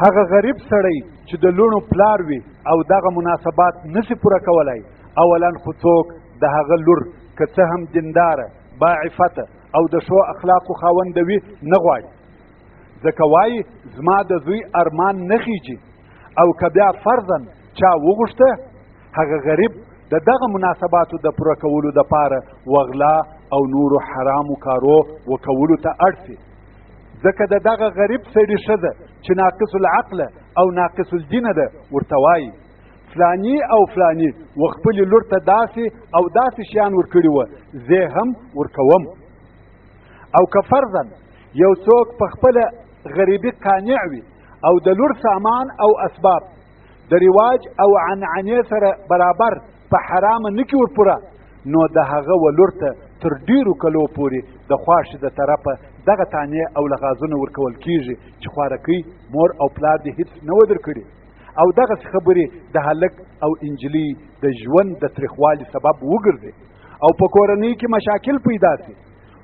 هغه غریب سړی چې د لوڼو پلار وي او دغه مناسبات نشي پوره کولی، اولا خو څوک د هغه لور که څه هم دینداره باعفته او د ښو اخلاقو خاونده وي نه غواړي، ځکه وایي زما د زوی ارمان نه خیږي. او که بیا فرضاً چا وغوښته هغه غریب د دغه مناسباتو د پوره کولو دپاره وغلا او نورو حرامو کارو وکولو ته اړ سي، ځکه د دغه غریب سړي ښځه چې ناقص العقله او ناقص الدینه ده ورته وایي فلانی او فلانی و خپلې لور ته داسې او داسې شیان ورکړي وه، زه هم ورکوم. او که فرضاً یو څوک په خپله غریبي قانع وي او د لور سامان او اسباب د رواج او عنعنې سره برابر په حرامه نه کي ورپوره، نو د هغه و لور ته تر ډیرو کلو پورې د خواښې د طرفه دغه تانې او لغازونه ورکول کیږي چې خوارکۍ مور او پلار دې هیڅ نه و درکړي. او دغسې خبرې د هلک او انجلۍ د ژوند د تریخوالي سبب وګرځي او په کورنۍ کې مشاکل پیدا سي.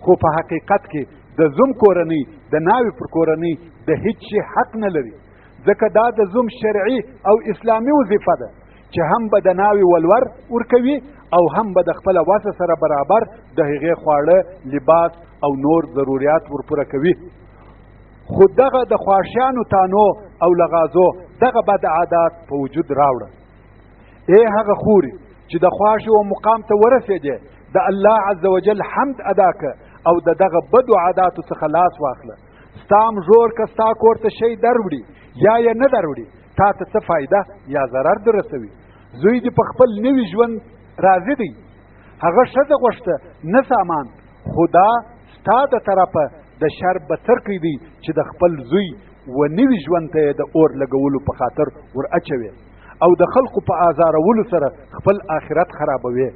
خو په حقیقت کې د زوم کورنۍ د ناوې پر کورنۍ د هیڅ شي حق نه لري، ځکه دا د زوم شرعي او اسلامي وظیفه ده چې هم به د ناوې ولور ورکوي او هم به د خپله وسه سره برابر د هغې خواړه، لباس او نور ضروریات ورپوره کوي. خو دغه د خواښیانو تانو او لغازو دغه بد عادات په وجود راوړه. ای هغه خوري چې د خواښې و مقام ته ورسېدې، د الله عز وجل حمد ادا که او د دغه بدو عاداتو څخه لاس واخله. ستا مژور که ستا کور ته شی دروړي یا یې نه دروړي، تا ته څه فایده یا ضرر در رسوي. زوی دې په خپل نوي ژوند راضي دی، هغه ښځه غوښته نه سامان، خو دا ستا د طرفه د شر بڅرکی دی چې د خپل زوی و نوي ژوند ته یې د اور لګولو په خاطر ور اچوي او د خلقو په آزارولو سره خپل آخرت خرابوي.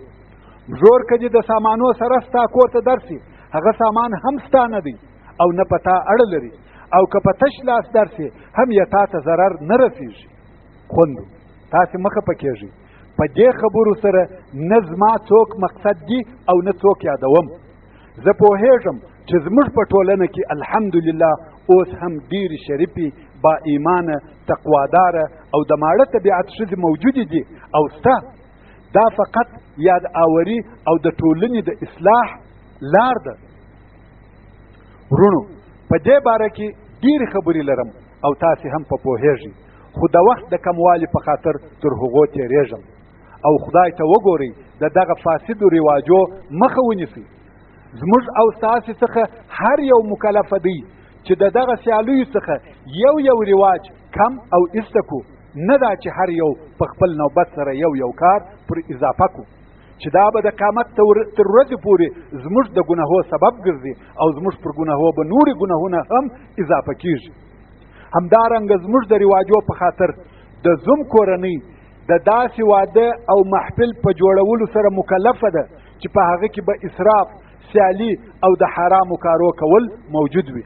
مژور که دې د سامانو سره ستا کور ته درسي، هغه سامان هم ستا نه دی او نه په تا اړه لري، او که په تش لاس درسي هم یې تا ته ضرر نه رسیږي. خوندو تاسې مه خفه کېږئ، په دې خبرو سره نه زما څوک مقصد دي او نه څوک یادوم. زه پوهېږم چې زموږ په ټولنه کې الحمدلله اوس هم ډېرې شریفې، با ایمانه، تقواداره او د ماړه طبیعت ښځې موجودې دي او سته. دا فقط یاد آوري او د ټولنې د اصلاح لار ده. ورونو په دې باره کې ډېرې خبرې لرم او تاسې هم په پوهېږئ، خو د وخت د کموالي په خاطر تر هغو تېرېږم. او خدای ته وګورئ د دغه فاسدو رواجو مخه ونیسئ. زموږ او ستاسې څخه هر یو مکلفه دی چې د دغه سیالیو څخه یو رواج کم او ایسته کو، نه دا چې هر یو په خپل نوبت سره یو کار پر اضافه کو، چې دا به د قیامت تر ورځې پورې زموږ د ګناهو سبب ګرځي او زموږ پر ګناهو به نورې ګناهونه هم اضافه کیږي. همدارنګه زموږ د رواجو په خاطر د زوم کورنۍ د داسې واده او محفل په جوړولو سره مکلفه ده چې په هغه کې به اسراف، سیالي او د حرامو کارو کول موجود وي،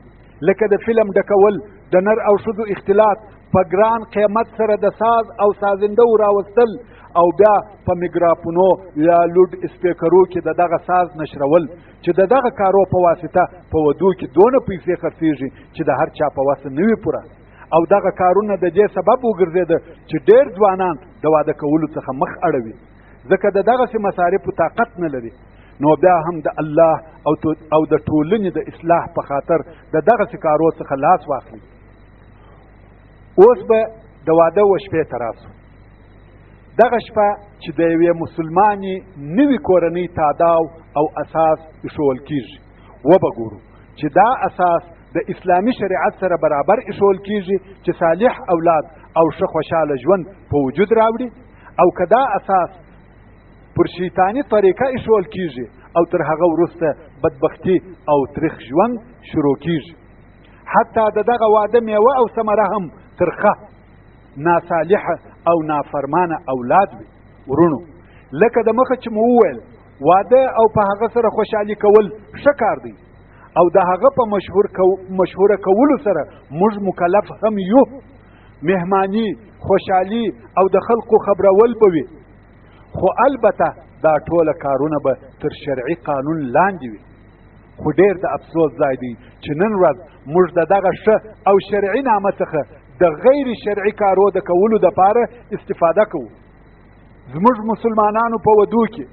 لکه د فلم ډکول، د نر او ښځو اختلاط، په ګران قیمت سره د ساز او سازنده راوستل او بیا په میګرافونو یا لوډ سپیکرو کې د دغه ساز نشرول چې د دغه کارو په واسطه په ودو کې دونه پیسې خرڅېږي چې د هر چا په وسه نه وي پوره. او دغه کارونه د دې سبب وګرځېده چې ډېر ځوانان د واده کولو څخه مخ اړوي، ځکه د دغسې مصارفو طاقت نه لري. نو بیا هم د الله او د ټولنې د اصلاح په خاطر د دغسې کارو څخه لاس واخلي. اوس به د واده و شپې ته راسو. دغه شپه چې د یوې مسلمانې نوي کورنۍ تاداو او اساس ایښول کیږي، وبه ګورو چې دا اساس د اسلامي شریعت سره برابر ایښول کیږي چې صالح اولاد او ښه خوشحاله ژوند په وجود راوړي، او که دا اساس پر شیطاني طریقه ایښول کیږي او تر هغه وروسته بدبختي او تریخ ژوند شروع کیږي. حتی د دغه واده میوه او ثمره هم ترخه، ناصالحه او نافرمانه اولاد وي. ورونو لکه د مخه چې مو وویل، واده او په هغه سره خوشحالي کول ښه کار دی او د هغه په مشهوره کولو سره موږ مکلف هم یو. مهمانی، خوشحالي او د خلقو خبرول به وي، خو البته دا ټوله کارونه به تر شرعي قانون لاندې وي. خو ډېر د افسوس ځای دی چې نن ورځ موږ د دغه ښه او شرعي نامه څخه د غیر شرعي کارو د کولو دپاره استفاده کوو. زموږ مسلمانانو په ودو کې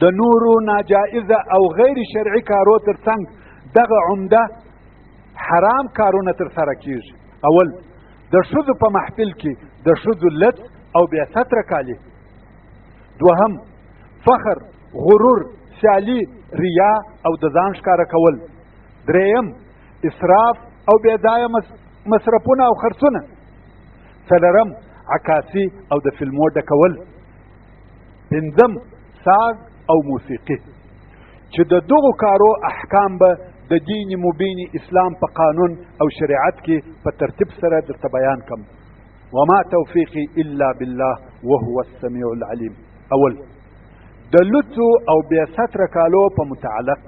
د نورو ناجائزه او غیر شرعي کارو ترڅنګ دغه عمده حرام کارونه ترسره کیږي. اول د ښځو په محفل کې د ښځو لڅ او بې ستره کالي. دوهم فخر، غرور، سیالي، ریا او د ځان ښکاره کول. دریم اسراف او بې ځایه مصرفونه او خرڅونه. څلورم عکاسي او د فلمو ډکول. پنځم ساز او موسیقي چې د دغو کارو احکام به د دین مبین اسلام په قانون او شریعت کې په ترتیب سره درته بیان کم. وما توفیقی الا بالله وهو السمیع العلیم. اول د لڅو او بې ستره کالو په متعلق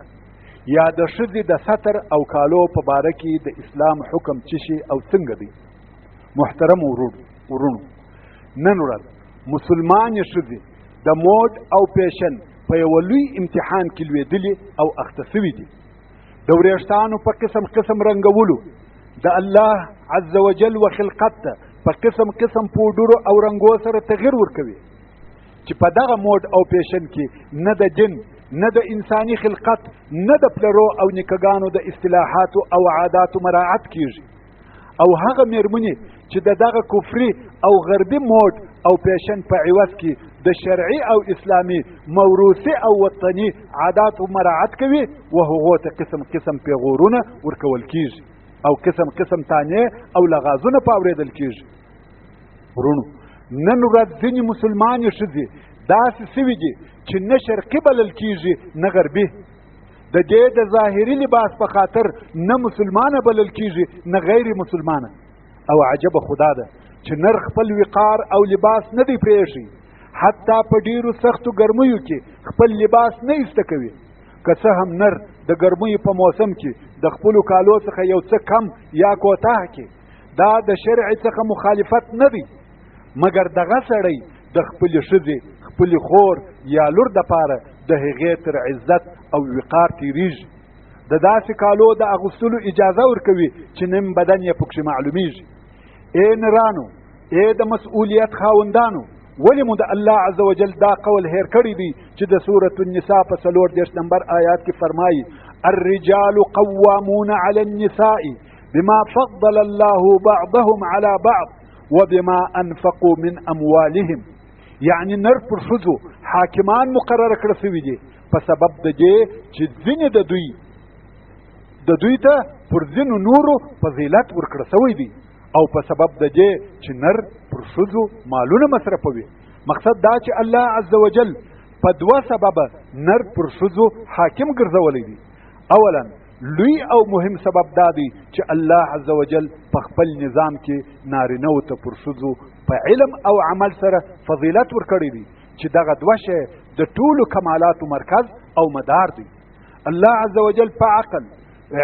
یا د ښځې د ستر او کالو په باره کې د اسلام حکم څه شي او څنګه دی. محترم ورونو، نن ورځ مسلمانې ښځې د موډ او پیشن په یوه لوی امتحان کې لوېدلي او اخته سوي دي. د وریښتانو په قسم قسم رنګولو، د الله عز وجل و خلقت ته په قسم قسم پوډرو او رنګو سره تغییر ورکوي چې په دغه موډ او پیشن کې نه د دین، نه د انساني خلقت، نه د پلرو او نیکګانو د اصطلاحاتو او عاداتو مراعات کیږي. او هغه میرمنې چې دغه کفري او غربي موډ او پیشن په عوض کې د شرعي او اسلامي موروثي او وطني عاداتو مراعات کوي و هغو ته قسم قسم پیغورونه ورکول کیږي او قسم قسم تانې او لغازونه په اورېدل کیږي. ورونو، نن ورځ ځینې مسلمانې ښځې داسې سوي دي چې نه شرقي بلل کیږي نه غربي. د دې د ظاهري لباس په خاطر نه مسلمانه بلل کیږي نه غیر مسلمانه. او عجبه خدا ده چې نر خپل وقار او لباس نه دی پرېښی، حتی په ډیرو سختو ګرمیو کې خپل لباس نه ایسته کوي. که څه هم نر د ګرمیو په موسم کې د خپلو کالو څخه یو څه کم یا کوتاه کې دا د شرع څخه مخالفت نه دی، مګر دغه سړی د خپلې ښځې، خپلې خور یا لور دپاره د هغې تر عزت او وقار تیریږي. د داسې کالو د اغوستلو اجازه ورکوي چې نیم بدن یې پکښې معلومیږي. ای نرانو، ای د مسؤلیت خاوندانو، ولې مو د الله عز وجل دا قول هیر کړی دی چې د سورة النساء په 34 نمبر آیات کې فرمایي الرجال قوامون علی النساء بما فضل الله بعضهم على بعض وبما انفقوا من اموالهم. یعنی نر پر ښځو حاکمان مقرره کړه سوي دي په سبب د دې چې ځینې د دوی ته پر ځینو نورو فضیلت ورکړه سوی دی او په سبب د دې چې نر پر ښځو مالونه مصرفوي. مقصد دا چې الله عز وجل په دوه سببه نر پر ښځو حاکم ګرځولی دی. اولا لوی او مهم سبب دا دی چې الله عز وجل په خپل نظام کې نارینهو ته پر ښځو په علم او عمل سره فضیلت ورکړی دی چې دغه دوه شی د ټولو کمالاتو مرکز او مدار دی. الله عز وجل په عقل،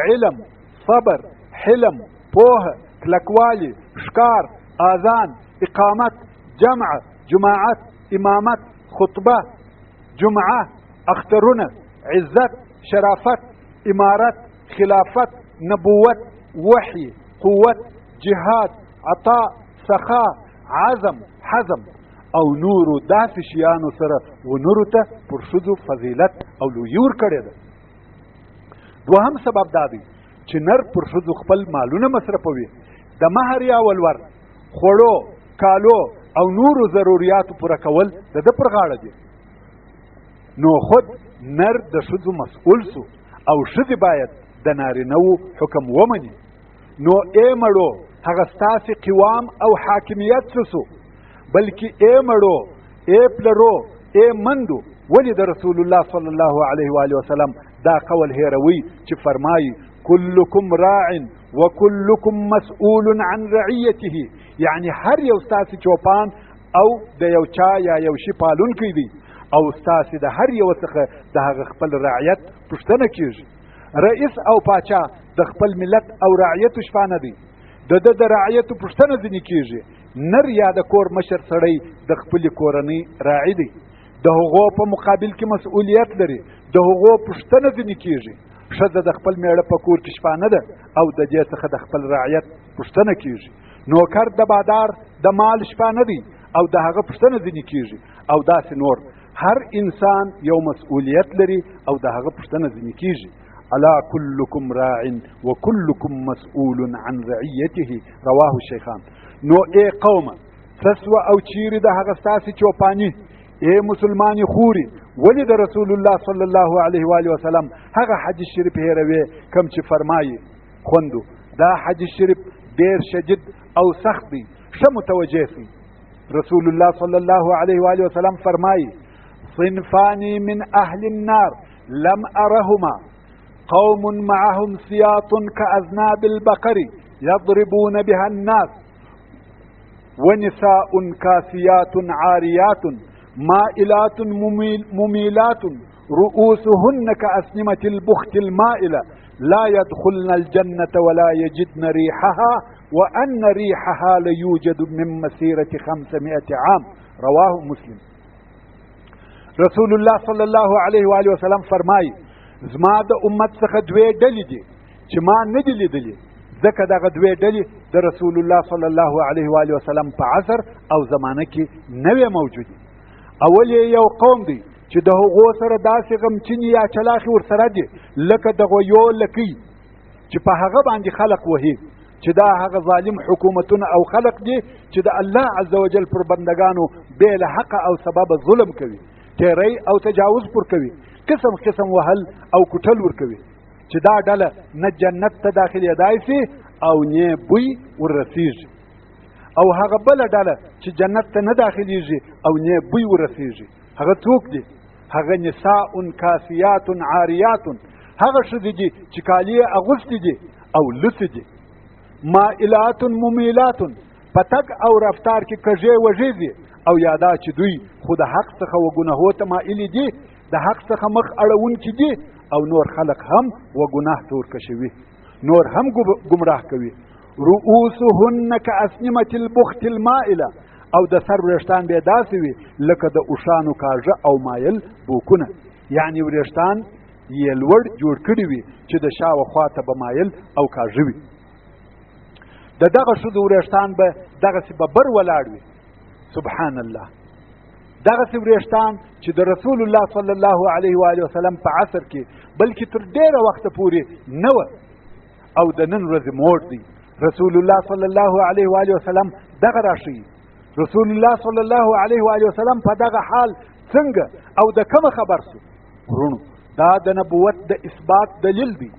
علم، صبر، حلم، پوهه، کلکوالی، ښکار، آذان، اقامت، جمع، جماعت، امامت، خطبه، جمعه، اخترونه، عزت، شرافت، امارت، خلافت، نبوت، وحی، قوت، جهاد، عطاء، سخا، عزم، حزم او نورو داسې شیانو سره و نورو ته پر ښځو فضیلت او لویي ورکړې ده. دوهم سبب دا دی چې نر پر ښځو خپل مالونه مصرفوي. د مهر یا ولور، خوړو، کالو او نورو ضروریاتو پوره کول د ده پر غاړه دي. نو خود نر د ښځو مسئول سو او ښځې باید د نارینهو حکم ومني. نو ای مړو، هغه ستاسې قوام او حاکمیت څه سو؟ بلکې ای مړو، ای پلرو، ای مندو، ولې د رسول الله صلی الله علیه و وسلم دا قول هیروي چې فرمایي کلکم راع وکلکم مسئول عن رعیته. یعنی هر یو ستاسې چوپان او د یو چا یا یو شي پالونکی دی او ستاسې د هر یو څخه د هغه خپل رعیت پوښتنه کیږي. رئیس او پاچا د خپل ملت او رعیتو شپانه دی، د رعیتو پوښتنه ځینې کیږي. نر یا د کور مشر سړی د خپلې کورنۍ راعي دی، د هغو په مقابل کې مسؤلیت لري، د هغو پوښتنه ځینې کیږي. ښځه د خپل میړه په کور کې شپانه ده او د دې څخه د خپل رعیت پوښتنه کیږي. نوکر د بادار د مال شپانه دی او د هغه پوښتنه ځینې کیږي او داسې نور. هر انسان یو مسؤلیت لري او د هغه پوښتنه ځینې کیږي. الا كلكم راع وكلكم مسؤول عن رعيته رواه الشيخان. نو ای قومه سسوه او چیرې د هغه ستاسې چوپانی ای مسلمانې خوري ولې د رسول الله صلی الله علیه و آله وسلم هغه حدیث شریف هیروي کوم چې فرمایي خوندو. دا حدیث شریف ډیر شدید او سخت دی، ښه متوجه سئ. رسول الله صلی الله علیه و آله وسلم فرمایي صنفان من اهل النار لم ارهما قوم معهم سياط كأذناب البقر يضربون بها الناس ونساء كاسيات عاريات مائلات مميلات رؤوسهن كأسنمة البخت المائلة لا يدخلن الجنة ولا يجدن ريحها وأن ريحها ليوجد من مسيرة 500 عام رواه مسلم. رسول الله صلی الله علیه و آله وسلم فرمایي زما د امت څخه دوې ډلې دي چې ما نه دي لیدلې، ځکه دغه دوې ډلې د رسول الله صلی الله علیه و آله وسلم په عصر او زمانه کې نه وې موجودې. اول یو قوم دی چې د هغو سره داسې غمچینې یا چلاخې ورسره دي لکه د غویو لکۍ چې په هغه باندې خلق وهي، چې دا هغه ظالم حکومتونه او خلق دي چې د الله عز وجل پر بندگانو بې له حقه او سبب ظلم کوي، تیری او تجاوز پر کوي، قسم قسم وهل او کټل ورکوي. چې دا ډله نه جنت ته داخلېدای سي او نه بوی وررسیږي، او هغه بله ډله چې جنت ته نه داخلېږي او نه بوی وررسیږي. هغه څوک دي؟ هغه نساء کاسیات عاریات، هغه ښځې دي چې کالي یې اغوستي دي او لوڅې دي. مائلات ممیلات، په تګ او رفتار کې کږې وږې دي، او یادا چې دوی خو د حق څخه وګناهو ته مایلې دي، د حق څخه مخ اړونکي دي، او نور خلق هم وګناه ته ورکشوي، نور هم ګمراه کوي. رؤوسهن كأسنمة البخت المائله، او د سر وریښتان به داسې وي لکه د اوښانو کاږه او مایل بوکونه، یعنی وریښتان یې لوړ جوړ کړي وي چې د شاوخوا ته به مایل او کاږه وي. د دغه ښځو وریښتان به دغسې به بر ولاړ وي. سبحان الله. دغسې وریښتان چې د رسول الله صلی الله علیه و آله وسلم په عصر کې بلکې تر ډېره وخته پورې نه وه او د نن ورځې موړ دی. رسول الله صلی الله علیه و آله وسلم دغه راښیي. رسول الله صلی الله علیه و آله وسلم په دغه حال څنګه او د کومه خبر سو؟ ورونو دا د نبوت د اثبات دلیل دی.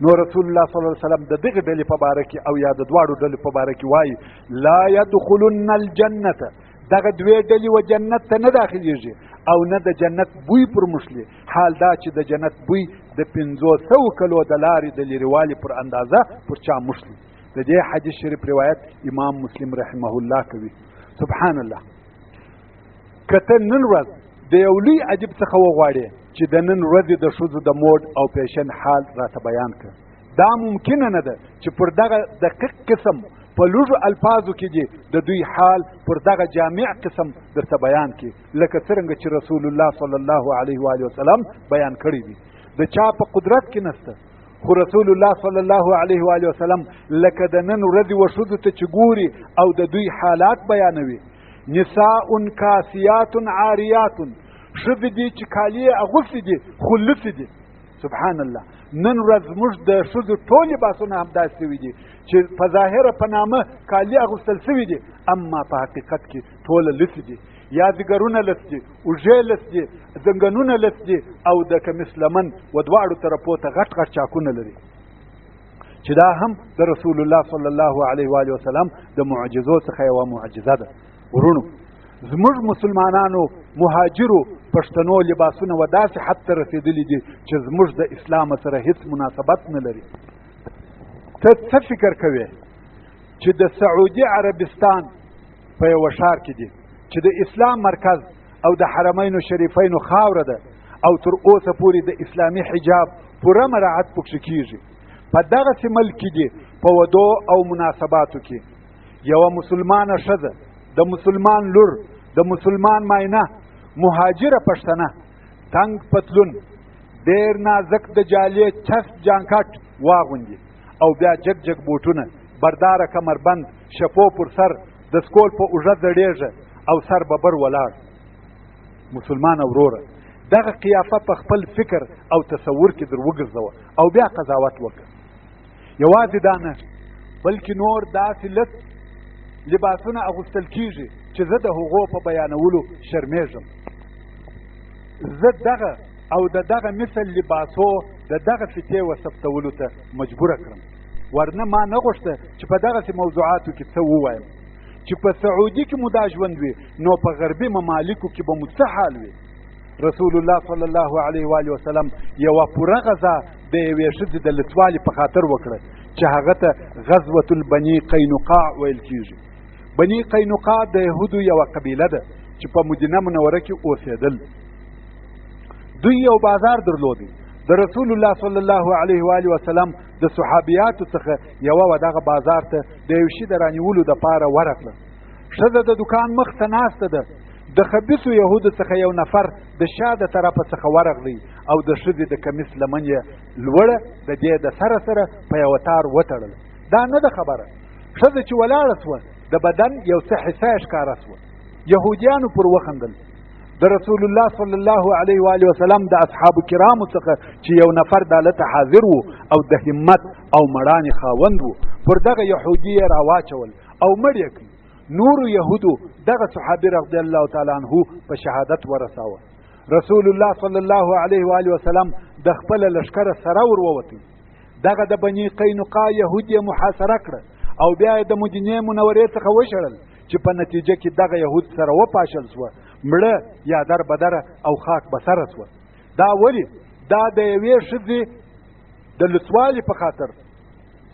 نو رسول الله صلی الله علیه وسلم د دغه ډلې په باره کې او یا د دواړو ډلې په باره کې وایي لا يدخلن الجنه، دغه دوې ډلې و جنت ته نه داخلېږي او نه د جنت بوی پر مشلي، حال دا چې د جنت بوی د 500 کلو د لارې د لرېوالي پر اندازه پر چا مشلي. د دې حدیث شریف روایت امام مسلم رحمه الله کوي. سبحان الله. که ته نن ورځ د یو لوی عجیب څخه وغواړې چې د نن ورځې د ښځو د موډ او پیشن حال راته بیان کړه، دا ممکنه نه ده چې پر دغه دقیق قسم په لږو الفاظو کې دي د دوی حال پر دغه جامع قسم درته بیان کړي، لکه څرنګه چې رسول الله صلی الله علیه و آله وسلم بیان کړی دي. د چا په قدرت کې نسته، خو رسول الله صلی الله علیه و آله وسلم لکه د نن ورځې و ښځو ته چې ګوري او د دوی حالات بیانوي. نساء کاسیات عاریات، ښځې دي چې کالي یې اغوستي دي خو لوڅې دي. سبحان الله. نن ورځ موږ د ښځو ټول لباسونه همداسې سوي دي چې په ظاهره په نامه کالي اغوستل سوي دي، اما په حقیقت کې ټوله لوڅې دي، یا ځګرونه لڅ دي، اوږې لڅ دي، زنګنونه لڅ دي، او د کمیس لمن و دواړو طرفو ته غټ غټ چاکونه لري، چې دا هم د رسول الله صلی الله علیه و آله وسلم د معجزو څخه یوه معجزه ده. ورونو زموږ مسلمانانو مهاجرو پښتنو لباسونه و داسې حد ته رسېدلي دي چې زموږ د اسلام سره هیڅ مناسبت نه لري. ته څه فکر کوې چې د سعودي عربستان په یوه ښار کې دي چې د اسلام مرکز او د حرمینو شریفینو خاوره ده او تر اوسه پورې د اسلامي حجاب پوره مراعت پکښې کیږي، په دغسې ملک کې دي په ودو او مناسباتو کې یوه مسلمانه ښځه، د مسلمان لور، د مسلمان ماینه، مهاجره پښتنه، تنګ پتلون، ډېر نازک د جالې چس جانکټ واغوندي او بیا جګ جګ بوټونه، برداره کمربند، شپو پر سر، د سکول په اوږه ځړېږه او سر ببر ولاړ. مسلمان وروره، دغه قیافه په خپل فکر او تصور کې در وګرځوه او بیا قضاوت وکړه. یوازې دا نه بلکې نور داسې لږ لباسونه اغوستل کیږي چې زه د هغو په بیانولو شرمېږم. زه دغه او د دغه مثل لباسو د دغه فتې وثبتولو ته مجبوره کړم، ورنه ما نه غوښته چې په دغسې موضوعاتو کې څه ووایم. چې په سعودي کې مو دا ژوند وي نو په غربي ممالکو کې به مو څه حال وي. رسول الله صلی الله علیه و آله وسلم یوه پوره غزا د یوې ښځې د لڅوالي په خاطر وکړه چې هغه ته غزوة البني قینقاع ویل کیږي. بني قینقاع د یهودو یوه قبیله ده چې په مدینه منوره کې اوسېدل. دوی یو بازار درلودی. د رسول الله صلی الله علیه و آله وسلم د صحابیاتو څخه یوه و دغه بازار ته د یو شي د رانیولو دپاره ورغله. ښځه د دکان مخ ته ناسته ده. د خبیثو یهودو څخه یو نفر د شا د طرفه څخه ورغلی او د ښځې د کمیس لمن یې لوړه د دې د سره سره په یوه تار وتړله. دا نه ده خبره، ښځه چې ولاړه سوه د بدن یو څه حصه یې ښکاره سوه. یهودیانو پر وخندل. د رسول الله صلی الله علیه و آله وسلم د اصحابو کرامو څخه چې یو نفر دالته حاضر وو او د همت او مړانې خاوند وو، پر دغه یهودي یې راواچول او مړ یې کړي. نورو یهودو دغه صحابي رضی الله تعالی عنه په شهادت ورساوه. رسول الله صلی الله علیه و آله وسلم د خپل لشکره سره ور ووتی. دغه د بني قینقاع یهود یې محاصره کړه او بیا یې د مدینې منورې څخه وشړل چې په نتیجه کې دغه یهود سره وپاشل سوه، مړه یا در بدره او خاک بسره سوه. دا ولې؟ دا د یوې ښځې د لڅوالي په خاطر.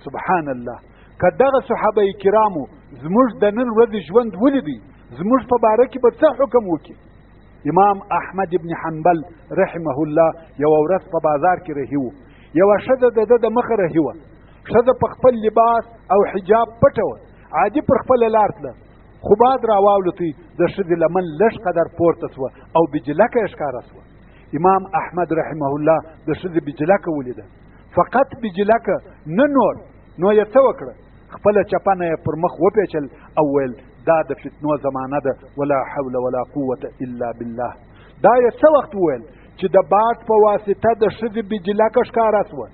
سبحان الله، که دغه صحابه کرامو زموږ د نن ورځې ژوند ولیدي زموږ په باره کې به څه حکم وکړي؟ امام احمد ابن حنبل رحمه الله یوه ورځ په بازار کې رهي و. یوه ښځه د ده د مخه رهي وه. ښځه په خپل لباس او حجاب پټه وه، عادي پر خپله لار تله، خو باد راواولوتی، د ښځې لمن لږ قدر پورته سوه او بجلکه یې ښکاره سوه. امام احمد رحمه الله د ښځې بجلکه ولیده، فقط بجلکه نه نور. نو یې څه وکړه؟ خپله چپنه یې پر مخ وپیچل او ویل دا د فتنو زمانه ده، ولا حول ولا قوة الا بالله. دا یې څه وخت وویل چې د باد په واسطه د ښځې بجلکه ښکاره سوه.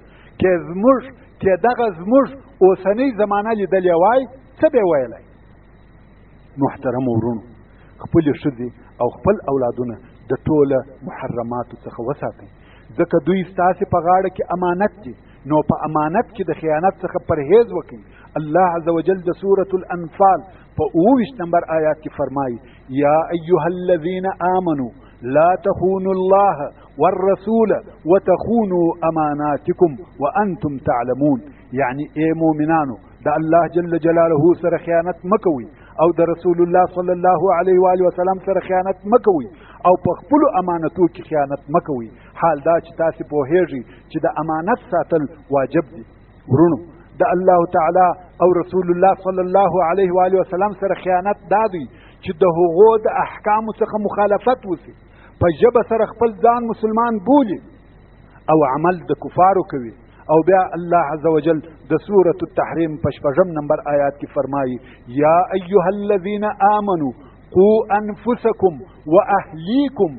که دغه زموږ اوسنۍ زمانه لیدلې وای څه به یې ویلی؟ محترمو ورونو، خپلې ښځې او خپل اولادونه د ټوله محرماتو څخه وساتئ، ځکه دوی ستاسې په غاړه کې امانت دي. نو په امانت کې د خیانت څخه پرهیز وکړئ. الله عز وجل د سورة الانفال په 28 نمبر آیات کې فرمایي: یا ایها الذین آمنوا لا تخونوا الله والرسول وتخونوا اماناتکم وانتم تعلمون. یعنی ای مؤمنانو، د الله جل جلاله سره خیانت مکوئ او د رسول الله صلی الله علیه و آله وسلم سره خیانت مکوئ او په خپلو امانتو کې خیانت مکوئ. حال دا چې تاسې پوهیږئ چې د امانت ساتل واجب دي. ورونو، د الله تعالی او رسول الله صلی الله علیه و آله وسلم سره خیانت دا دی چې د هغو د احکامو څخه مخالفت وسي، په ژبه سره خپل ځان مسلمان بولي او عمل د کفارو کوي. او بیا الله عز وجل د سورة التحریم په 6 نمبر آیات کې فرمایي: یا ایها الذین آمنوا قوا انفسکم واهلیکم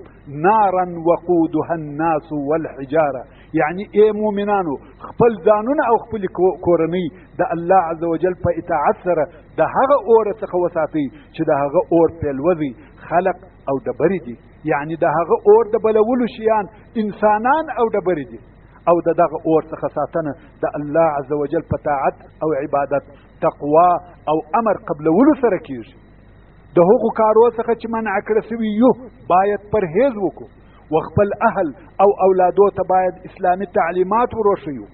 نارا وقودها الناس والحجاره. یعنی ای مؤمنانو، خپل ځانونه او خپل کورنۍ د الله عز وجل په اطاعت سره د هغه اور څخه وساتئ چې د هغه اور پیلوځي خلق او ډبرې دي. یعنی د هغه اور د بلولو شیان انسانان او ډبرې دي. او دغه اور څخه ساتنه د الله عز وجل په طاعت او عبادت، تقوا او امر قبلولو سره کیږي. د هغو کارو څخه چې منع کړه سوي یو باید پرهیز وکړو، و خپل اهل او اولادو ته باید اسلامي تعلیمات وروښیو.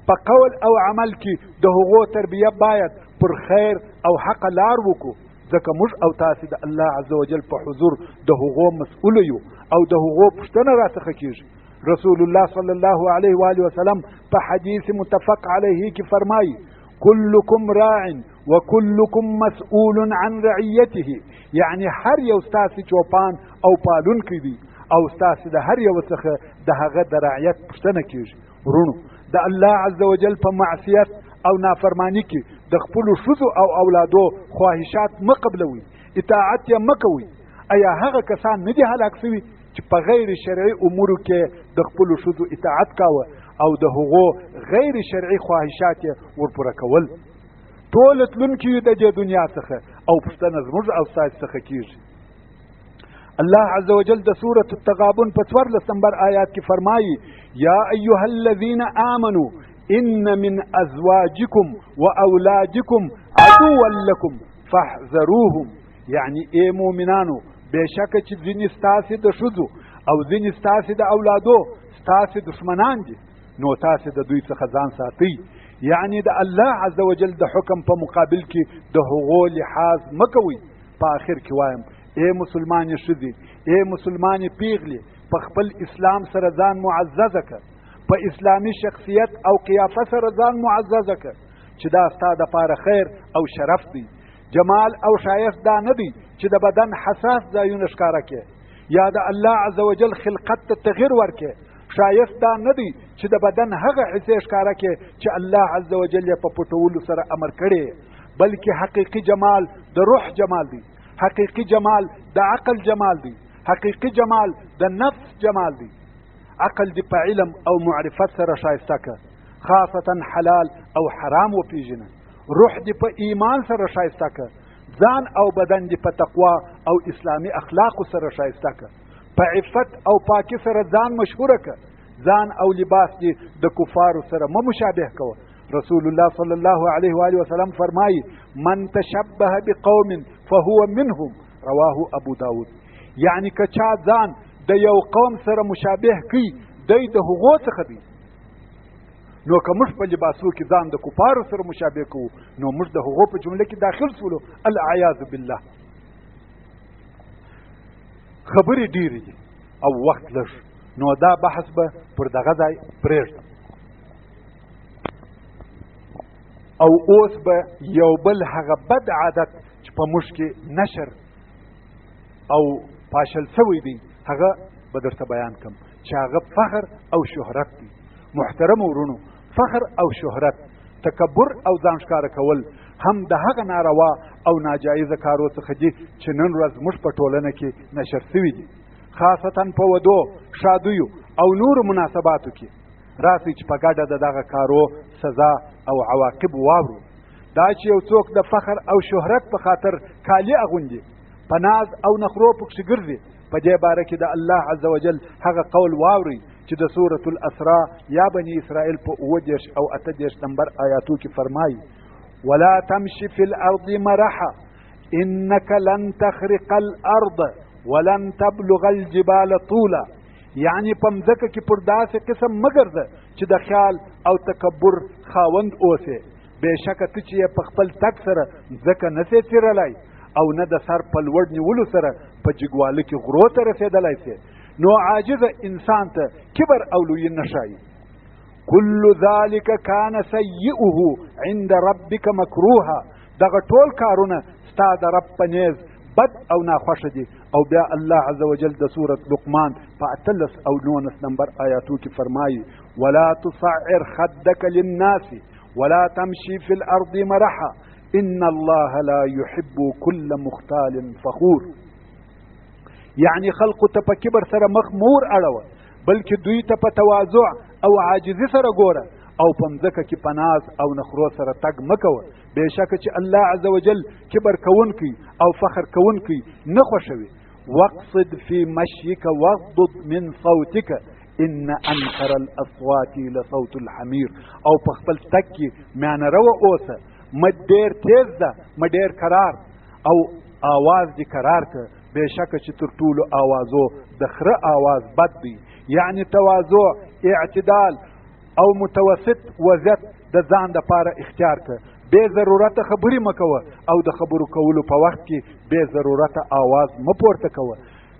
په قول او عمل کې د هغو تربیه باید پر خیر او حق لار وکړو، ځکه موږ او تاسې د الله عز وجل په حضور د هغو مسؤل یو او د هغو پوښتنه راڅخه کیږي. رسول الله صلی الله علیه و آله وسلم په حدیث متفق علیه کې فرمایي: کلکم راع وکلکم مسؤول عن رعیته. یعنی هر یو ستاسې چوپان او پالونکی دی او ستاسې د هر یو څخه د هغه د رعیت پوښتنه کیږي. ورونو، د الله عز وجل په معصیت او نافرمانی کې د خپلو ښځو او اولادو خواهشات مه قبلوئ، اطاعت یې مه کوئ. ایا هغه کسان نه دي هلاک سوي چې په غیر شرعي امورو کې د خپلو ښځو اطاعت کاوه او د هغو غیر شرعي خواهشات یې ورپوره کول؟ ټول تلونکي یو د دې دنیا څخه او پوښتنه زموږ او ستاسې څخه کیږي. الله عز وجل د سورة التغابن په 14 نمبر آیات کې فرمایي: یا ایها الذین آمنوا ان من ازواجکم واولادکم عدوا لکم فاحذروهم. یعنی ای مؤمنانو، بېشکه چې ځینې ستاسې د ښځو او ځینې ستاسې د اولادو ستاسې دښمنان دي، نو تاسې د دوی څخه ځان ساتئ. یعنی د الله عز وجل د حکم په مقابل کې د هغو لحاظ مه کوئ. په آخر کې وایم، ای مسلمانې ښځې، ای مسلمانې پیغلې، په خپل اسلام سره ځان معززه که، په اسلامي شخصیت او قیافه سره ځان معززه که چې دا ستا دپاره خیر او شرف دی. جمال او ښایست دا نه دی چې د بدن حساس ځایونه ښکاره کړې یا د الله عز وجل خلقت ته تغیر ورکړې. ښایست دا نه دی چې د بدن هغه حصې ښکاره کړې چې الله عز وجل یې په پټولو سره امر کړی، بلکې حقیقي جمال د روح جمال دی، حقیقي جمال د عقل جمال دی، حقیقي جمال د نفس جمال دی. عقل دی په علم او معرفت سره ښایسته که، خاصتا حلال او حرام وپیژنه. روح دی په ایمان سره ښایسته که، ځان او بدن دی په تقوا او اسلامی اخلاقو سره ښایسته که. په عفت او پاکی سره ځان مشهوره که. ځان او لباس دی د کفارو سره مه مشابه کوه. رسول الله صلی الله علیه و آله وسلم فرمایي: من تشبه بقوم فهو منهم، رواه ابو داود. یعنی که چا ځان د یو قوم سره مشابه کی، دی د هغو څخه دی. نو که موږ په لباسو کې ځان د کفارو سره مشابه کوو، نو موږ د هغو په جمله کې داخل سولو. العیاذ بالله. خبرې ډېرې دي او وخت لږ، نو دا بحث به پر دغه ځای پرېږدم. او اوس به یو بل هغه بد عادت چې په موږ کې نشر او پاشل سوی دی، هغه به درته بیان کړم چې هغه فخر او شهرت دی. محترم ورونو، فخر او شهرت، تکبر او ځان ښکاره کول هم د هغه ناروا او ناجایزه کارو څخه دي چې نن ورځ موږ په ټولنه کې نشر سوي دي، خاصتا په ودو، شادیو او نورو مناسباتو کې. راسئ چې په ګډه د دغه کارو سزا او عواقب واورو. دا چې یو څوک د فخر او شهرت په خاطر کالي اغوندي، په ناز او نخرو پکښې ګرځي، په دې باره کې د الله عز وجل هغه قول واورئ چې د سورة الاسراء یا بني اسرائیل په 28 او 28 نمبر آیاتو کې فرمایي: ولا تمشي في الارض مرحا انك لن تخرق الارض ولن تبلغ الجبال طولا. یعنی په مځکه کې پر داسې قسم مه ګرځه چې د خیال او تکبر خاوند اوسې. بېشکه ته چې یې په خپل تګ سره مځکه نسې څیرلی او نه د سر په لوړ نیولو سره په جګواله کې غرو ته رسېدلی سې، نو عاجزه انسان ته کبر او لویي نه ښایي. کل ذلک کان سیئه عند ربک مکروها. دغه ټول کارونه ستا د رب په نیز بد او ناخوښه دي. او بیا الله عز وجل د سورة لقمان په 18 او 19 نمبر آیاتو کې فرمایي: ولا تصعر خدک للناس ولا تمشي في الارض مرحا ان الله لا يحب كل مختال فخور. یعنی خلقو ته په کبر سره مخ مور اړوه، بلکې دوی ته په تواضع او عاجزي سره ګوره، او په مځکه کې په ناز او نخرو سره تګ مه کوه. بېشکه چې الله عز وجل کبر کوونکی او فخر کوونکی نه خوښوي. واقصد في مشيك واغضض من صوتك ان انكر الاصوات لصوت الحمير. او په خپل تګ کې میانه روه اوسه، مه ډېر تیز ده، مه ډېر کرار، او آواز دې کرار که. بېشکه چې تر ټولو آوازو د خره آواز بد دی. یعنی تواضع، اعتدال او متوسط وضعیت د ځان دپاره اختیار که. بې ضرورته خبرې مه کوه او د خبرو کولو په وخت کې بې ضرورته آواز مه پورته کوه.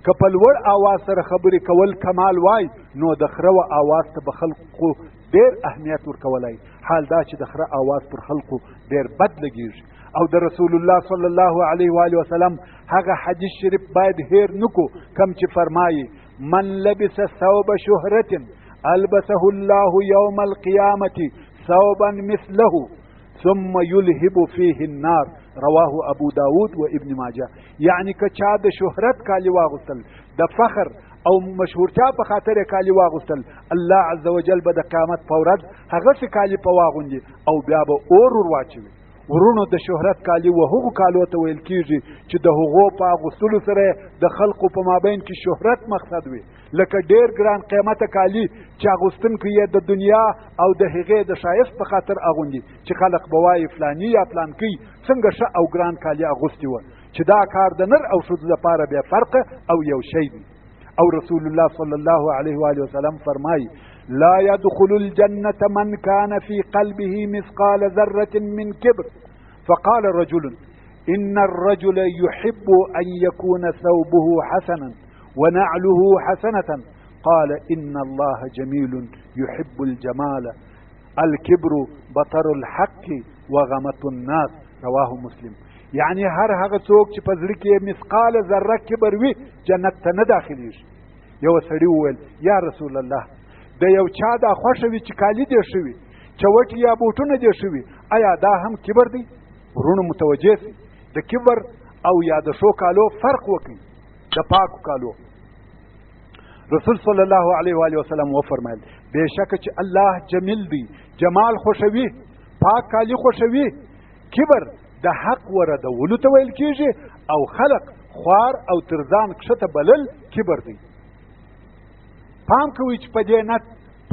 که په لوړ آواز سره خبرې کول کمال وای، نو د خره و آواز ته به خلقو ډېر اهمیت ورکولی. حال دا چې د خره آواز پر خلقو ډېر بد لګېږي. او د رسول الله صلی الله علیه و آله وسلم هغه حدیث شریف باید هیر نکو، کم چې فرمایي: من لبس ثوب شهرة ألبسه الله يوم القيامة ثوبا مثله ثم يلهب فيه النار رواه ابو داود و ابن ماجه. یعنی که چا د شهرت کالی واغستل، د فخر او مشهورتیا په خاطر کالی واغستل، الله عز وجل به د قیامت په ورځ هغه څه کالی په واغوندي او بیا به اور ور واچوي. ورونو د شهرت کالی و هغو کالو ته ویل کیږي چې د هغو په اغوستلو سره د خلقو په مابین کې شهرت مقصد وي، لکه ډیر ګران قیمته کالی چې اغوستونکي یې د دنیا او د هغې د ښایست په خاطر اغوندي، چې خلق به وایي فلاني یا فلانکي څنګه ښه او ګران کالي اغوستي وه، چې دا کار د نر او ښځو دپاره بیا فرقه او یو شی دی. او رسول الله صلی الله علیه و آله وسلم فرمایي لا يدخل الجنة من كان في قلبه مثقال ذرة من كبر. فقال رجل إن الرجل يحب أن يكون ثوبه حسنا ونعله حسنة. قال إن الله جميل يحب الجمال. الكبر بطر الحق وغمط الناس. رواه مسلم. يعني هر هغه څوک چې په زړه کې مثقال ذره کبر وي جنت ته نه داخليږي. یو سړي وویل یا رسول الله د یو چا دا خوښه وي چې کالي دې شوي، چوټي یا بوټونه دې شوي، آیا دا هم کبر دی؟ ورونو متوجه سي د کبر او یا د ښو کالو فرق وکړي د پاکو کالو. رسول صلی الله علیه و آله وسلم وفرمایل بېشکه چې الله جمیل دی، جمال خوښوي، پاک کالي خوښوي. کبر د حق وردولو ته ویل کیږي او خلق خوار او ترزان کښته بلل کبر دی. پام کوئ چې په دې نت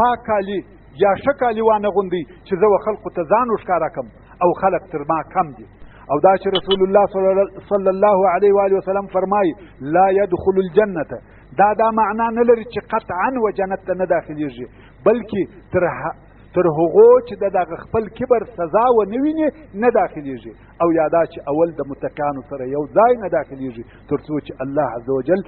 پاک کالي یا ښه کالي وانه غوندي چې زه و خلقو ته ځان وښکاره کم او خلق تر ما کم دي. او دا چې رسول الله صلی الله علیه و آله وسلم فرمایي لا يدخل الجنة، دا معنا نه لري چې قطعا و جنت ته نه داخليږي، بلکې تر هغو چې دغه خپل کبر سزا و نه ویني نه داخليږي، او یادا چې اول د متکانو سره یو ځای نه داخليږي تر څو چې الله عز وجل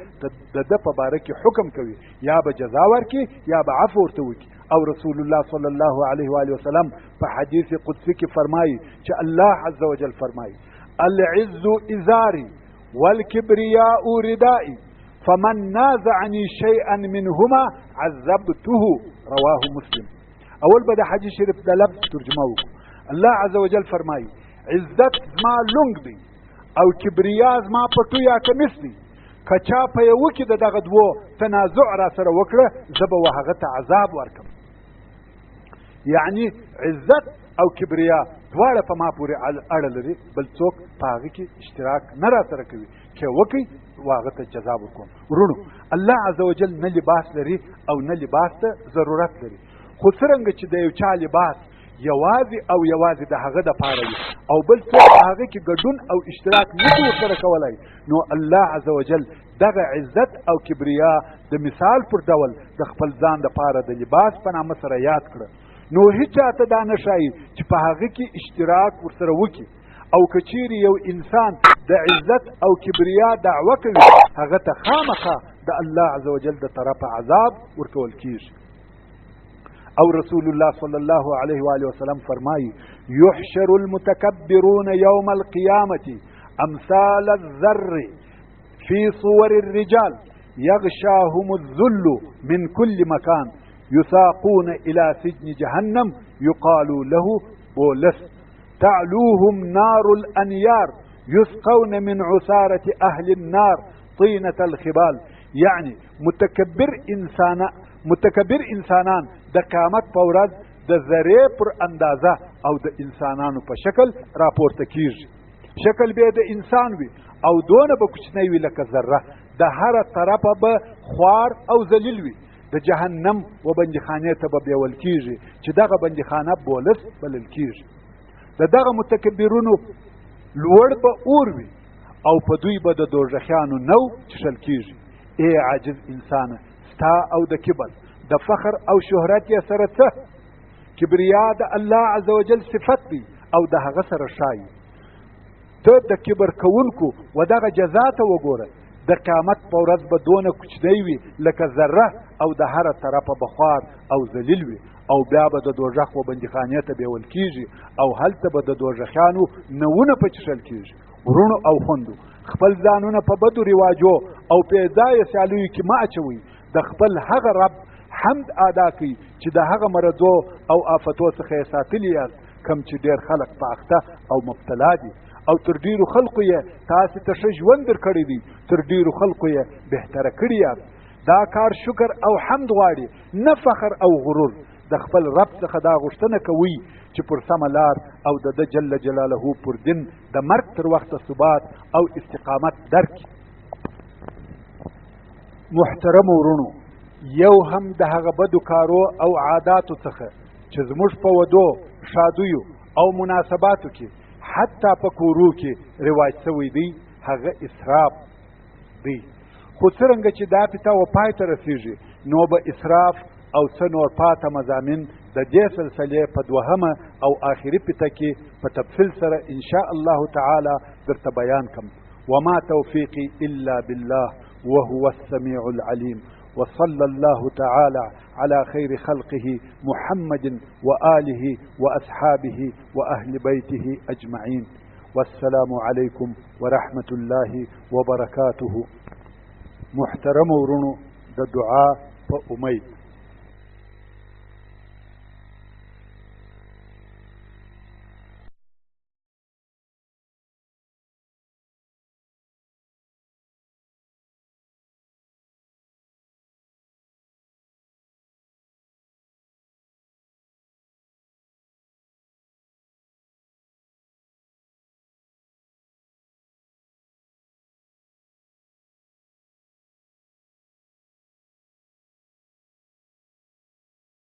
د ده په باره کې حکم کوي، یا به جزا ورکړي یا به عفو ورته وکړي. او رسول الله صلی الله علیه و آله وسلم په حدیث قدسی کې فرمایي چې الله عز وجل فرمایي العز ازاری والکبریاء ردائی فمن نازعني شيئا منهما عذبته. رواه مسلم. اول به د حدیث شریف د لفظ ترجمه وکړو. الله عز وجل فرمایي عزت زما لونګ دی او کبریا زما پټو یا کمیس دی، که چا په یوه کې د دغه دوو تنازع را سره وکړه زه به هغه ته عذاب ورکړم. یعنی عزت او کبریا دواړه په ما پورې اړه لري، بل څوک په هغه کې اشتراک نه را سره کوي، چې وکړي هغه ته جزا ورکوم. ورونو الله عز وجل نه لباس لري او نه لباس ته ضرورت لري، خو څرنګه چې د یو چا لباس یوازې د هغه دپاره وي او بل څوک په هغه کې ګډون او اشتراک نشي ورسره کولی، نو الله عز وجل دغه عزت او کبریا د مثال پر ډول د خپل ځان دپاره د لباس په نامه سره یاد کړه. نو هیڅ چاته دا نه ښایي چې په هغه کې اشتراک ورسره وکړي، او که چیرې یو انسان د عزت او کبریا دعوه کوي هغه ته خامخا د الله عز وجل د طرفه عذاب ورکول کیږي. او رسول الله صلی الله علیه و آله وسلم فرمایي یحشر المتکبرون یوم القیامة امثال الذر فی صور الرجال یغشاهم الذل من كل مكان يساقون إلى سجن جهنم يقال له بولس تعلوهم نار الأنيار يسقون من عسارة أهل النار طينة الخبال. يعني متکبر انسانان د قیامت په ورځ د ذرې پر اندازه او د انسانانو په شکل راپورته کیږي. شکل به د انسان وي او دونه به کوچنی وي لکه ذره، د هر طرفه به خوار او ذلیل وي. د جهنم و بندخانې ته به بیول کیږي چې دغه بندخانه بولس بلل کیږي. د دغه متکبرونو لوړ به اور وي او په دوی به د دوزخیانو نو چښل کیږي. ای عاجز انسانه، ستا او د کبر د فخر او شهرت یې سره څه؟ کبریا د الله عز وجل صفت دی او د هغه سره ښایي. ته د کبر کوونکو و دغه جزا ته وګوره، د قیامت په ورځ به دونه کوچنی وي لکه ذره او د هره طرفه به خوار او ذلیل وي، او بیا به د دوزخ و بندخانې ته بیول کیږي او هلته به د دوزخیانو نوونه په چښل کیږي. ورونو او خوندو، خپل ځانونه په بدو رواجو او په ځای سیالیو کې مه اچوئ، د خپل هغه رب حمد ادا کړئ چې د هغه مرضو او آفتو څخه یې ساتلي یاست کم چې ډېر خلک په اخته او مبتلا دي او تر ډیرو خلقو یې تاسې ته ښه ژوند درکړی دی تر ډیرو خلقو یې بهتره کړي یاست دا کار شکر او حمد غواړي نه فخر او غرور د خپل رب څخه دا غوښتنه کوئ چې پر سمه لار او د ده جل جلاله پر دین د مرګ تر وخته ثبات او استقامت درکړي. محترمو ورونو، یو هم د هغه بدو کارو او عاداتو څخه چې زموږ په ودو، شادیو او مناسباتو کې حتی په کورو کې رواج شوی دی هغه اسراف دی. خو څرنګه چې دا پته و پای ته رسیږي نو به اسراف او څه نور پاته مضامین د دې سلسلې په دوهمه او آخري پته کې په تفصیل سره انشاء الله تعالی درته بیان کم. وما توفیقی الا بالله وهو السميع العليم وصلى الله تعالى على خير خلقه محمد وآله وأصحابه وأهل بيته أجمعين والسلام عليكم ورحمة الله وبركاته. محترم ورونو د دعا په امید